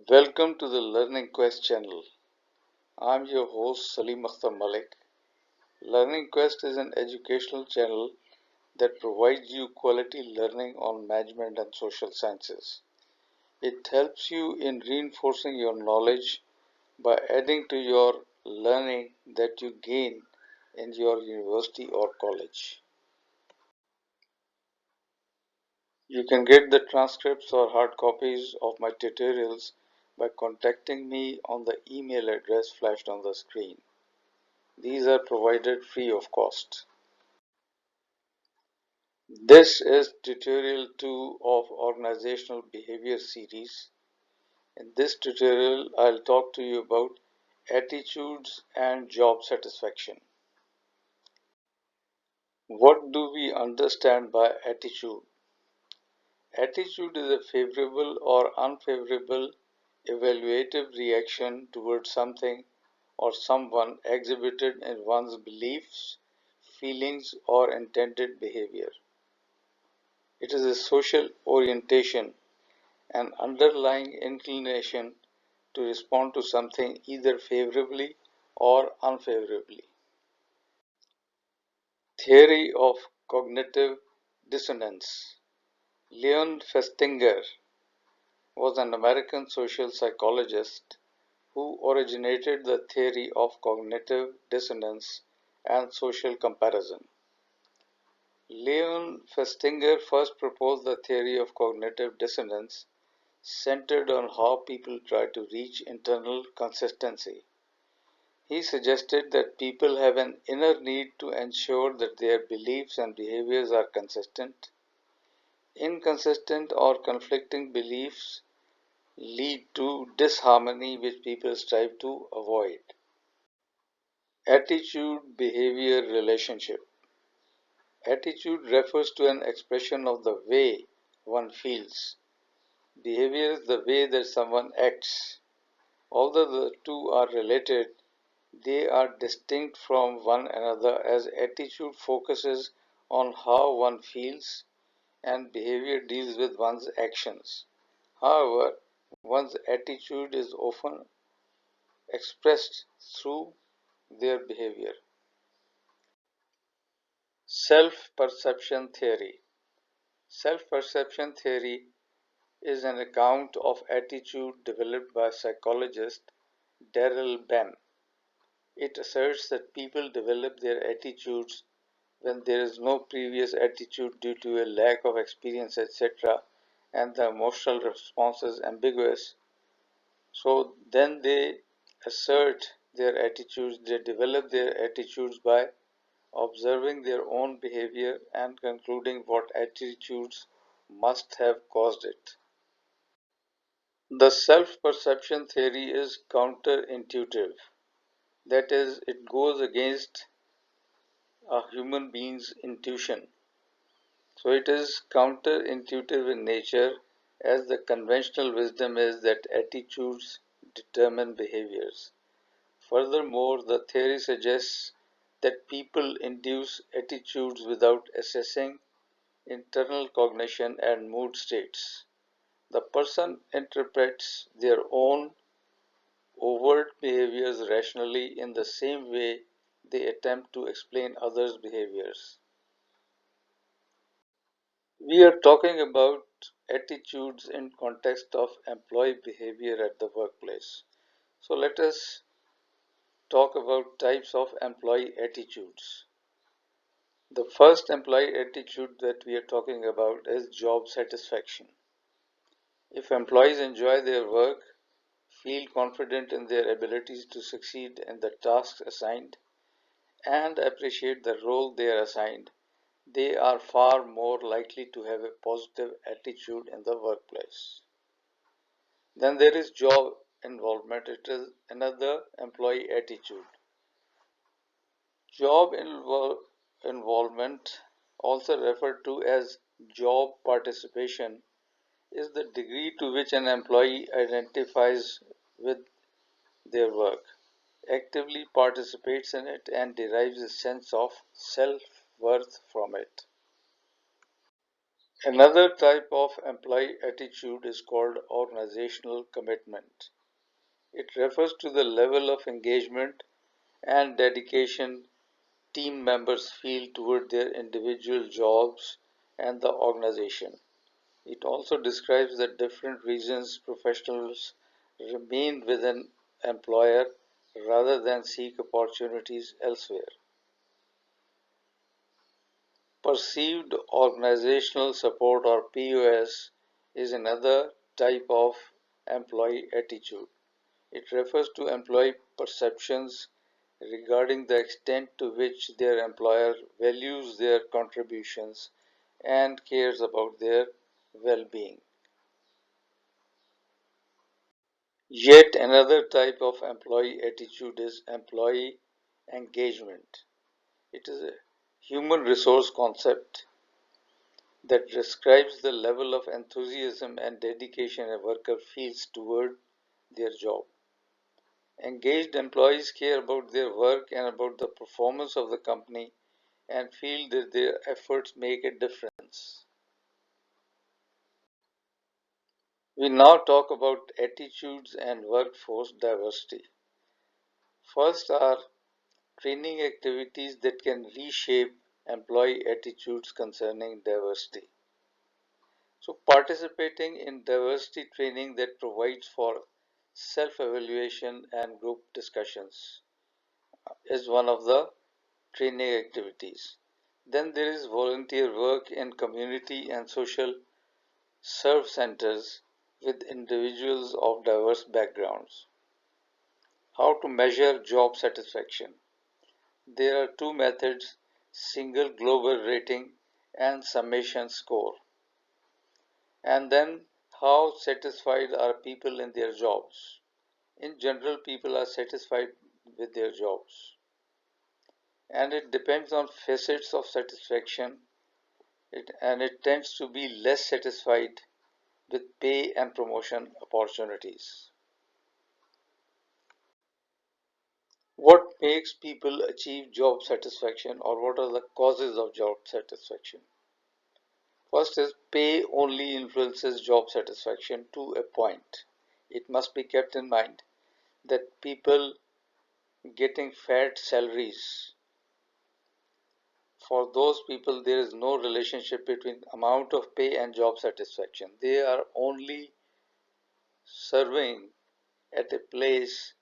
Welcome to the Learning Quest channel. I'm your host Salim Akhtar Malik. Learning Quest is an educational channel that provides you quality learning on management and social sciences. It helps you in reinforcing your knowledge by adding to your learning that you gain in your university or college. You can get the transcripts or hard copies of my tutorials by contacting me on the email address flashed on the screen. These are provided free of cost. This is tutorial 2 of Organizational Behavior series. In this tutorial, I'll talk to you about attitudes and job satisfaction. What do we understand by attitude? Attitude is a favorable or unfavorable evaluative reaction towards something or someone exhibited in one's beliefs, feelings, or intended behavior. It is a social orientation, an underlying inclination to respond to something either favorably or unfavorably. Theory of cognitive dissonance. Leon Festinger was an American social psychologist who originated the theory of cognitive dissonance and social comparison. Leon Festinger first proposed the theory of cognitive dissonance centered on how people try to reach internal consistency. He suggested that people have an inner need to ensure that their beliefs and behaviors are consistent. Inconsistent or conflicting beliefs lead to disharmony which people strive to avoid. Attitude behavior relationship. Attitude refers to an expression of the way one feels. Behavior is the way that someone acts. Although the two are related, they are distinct from one another as attitude focuses on how one feels and behavior deals with one's actions. However, one's attitude is often expressed through their behavior. Self-perception theory. Self-perception theory is an account of attitude developed by psychologist Darrell Benn. It asserts that people develop their attitudes when there is no previous attitude due to a lack of experience, etc., and the emotional response is ambiguous. So then they assert their attitudes, they develop their attitudes by observing their own behavior and concluding what attitudes must have caused it. The self-perception theory is counterintuitive. That is, it goes against a human being's intuition. So it is counterintuitive in nature, as the conventional wisdom is that attitudes determine behaviors. Furthermore, the theory suggests that people induce attitudes without assessing internal cognition and mood states. The person interprets their own overt behaviors rationally in the same way they attempt to explain others' behaviors. We are talking about attitudes in context of employee behavior at the workplace. So let us talk about types of employee attitudes. The first employee attitude that we are talking about is job satisfaction. If employees enjoy their work, feel confident in their abilities to succeed in the tasks assigned, and appreciate the role they are assigned, they are far more likely to have a positive attitude in the workplace. Then there is job involvement. It is another employee attitude. Job involvement, also referred to as job participation, is the degree to which an employee identifies with their work, actively participates in it, and derives a sense of self-worth from it. Another type of employee attitude is called organizational commitment. It refers to the level of engagement and dedication team members feel toward their individual jobs and the organization. It also describes the different reasons professionals remain with an employer rather than seek opportunities elsewhere. Perceived organizational support or POS is another type of employee attitude. It refers to employee perceptions regarding the extent to which their employer values their contributions and cares about their well being. Yet another type of employee attitude is employee engagement. It is a human resource concept that describes the level of enthusiasm and dedication a worker feels toward their job. Engaged employees care about their work and about the performance of the company and feel that their efforts make a difference. We now talk about attitudes and workforce diversity. First are training activities that can reshape employee attitudes concerning diversity. So, participating in diversity training that provides for self evaluation and group discussions is one of the training activities. Then there is volunteer work in community and social serve centers with individuals of diverse backgrounds. How to measure job satisfaction? There are two methods: single global rating and summation score. And then, how satisfied are people in their jobs? In general, people are satisfied with their jobs. And it depends on facets of satisfaction, and it tends to be less satisfied with pay and promotion opportunities. What makes people achieve job satisfaction, or what are the causes of job satisfaction? First is pay only influences job satisfaction to a point. It must be kept in mind that people getting fat salaries, for those people there is no relationship between amount of pay and job satisfaction. They are only serving at a place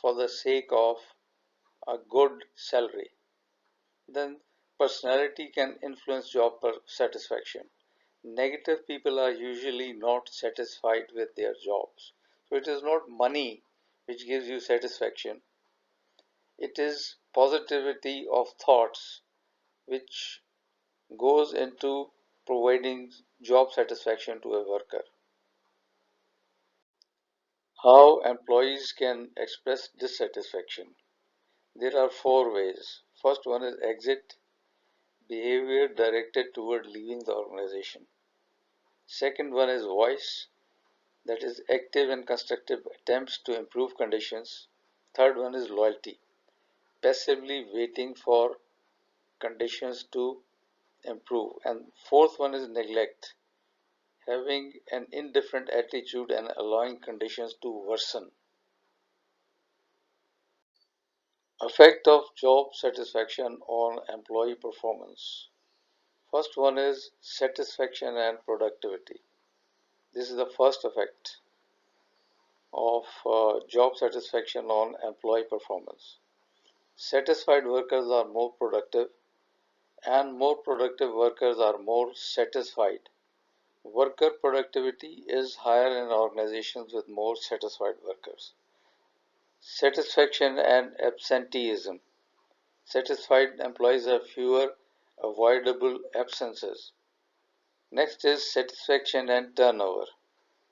for the sake of a good salary. Then personality can influence job satisfaction. Negative people are usually not satisfied with their jobs. So it is not money which gives you satisfaction. It is positivity of thoughts which goes into providing job satisfaction to a worker. How employees can express dissatisfaction? There are four ways. First one is exit, behavior directed toward leaving the organization. Second one is voice, that is active and constructive attempts to improve conditions. Third one is loyalty, passively waiting for conditions to improve. And fourth one is neglect, having an indifferent attitude and allowing conditions to worsen. Effect of job satisfaction on employee performance. First one is satisfaction and productivity. This is the first effect of job satisfaction on employee performance. Satisfied workers are more productive, and more productive workers are more satisfied. Worker productivity is higher in organizations with more satisfied workers. Satisfaction and absenteeism. Satisfied employees have fewer avoidable absences. Next is satisfaction and turnover.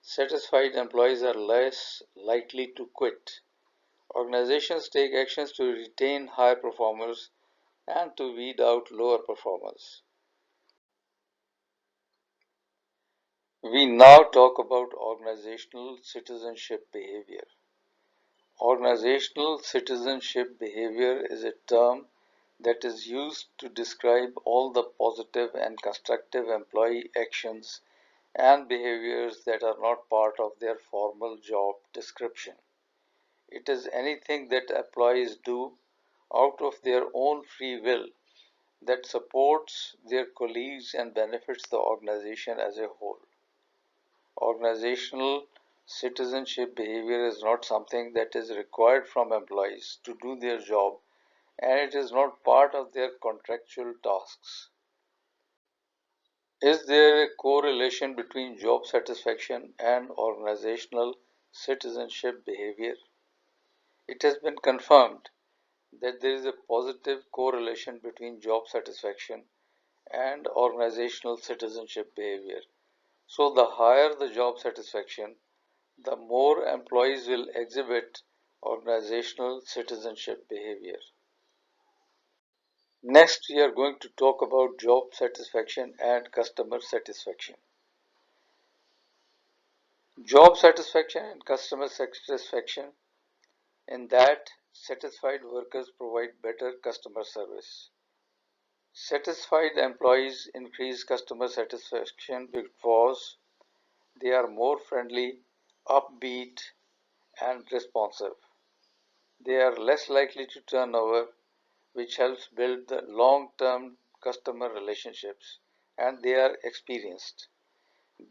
Satisfied employees are less likely to quit. Organizations take actions to retain high performers and to weed out lower performers. We now talk about organizational citizenship behavior. Organizational citizenship behavior is a term that is used to describe all the positive and constructive employee actions and behaviors that are not part of their formal job description. It is anything that employees do out of their own free will that supports their colleagues and benefits the organization as a whole. Organizational citizenship behavior is not something that is required from employees to do their job, and it is not part of their contractual tasks. Is there a correlation between job satisfaction and organizational citizenship behavior? It has been confirmed that there is a positive correlation between job satisfaction and organizational citizenship behavior. So, the higher the job satisfaction, the more employees will exhibit organizational citizenship behavior. Next, we are going to talk about job satisfaction and customer satisfaction. Job satisfaction and customer satisfaction, in that satisfied workers provide better customer service. Satisfied employees increase customer satisfaction because they are more friendly, upbeat, and responsive. They are less likely to turn over, which helps build the long-term customer relationships, and they are experienced.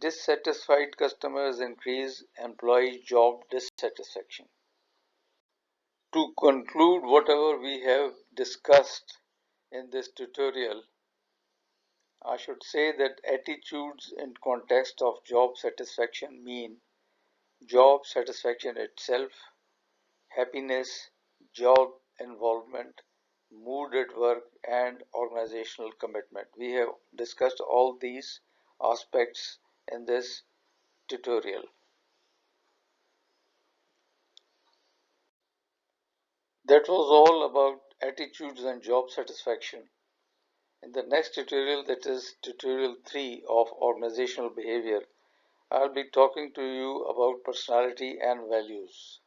Dissatisfied customers increase employee job dissatisfaction. To conclude whatever we have discussed in this tutorial, I should say that attitudes in context of job satisfaction mean job satisfaction itself, happiness, job involvement, mood at work, and organizational commitment. We have discussed all these aspects in this tutorial. That was all about attitudes and job satisfaction. In the next tutorial, that is tutorial 3 of organizational behavior, I'll be talking to you about personality and values.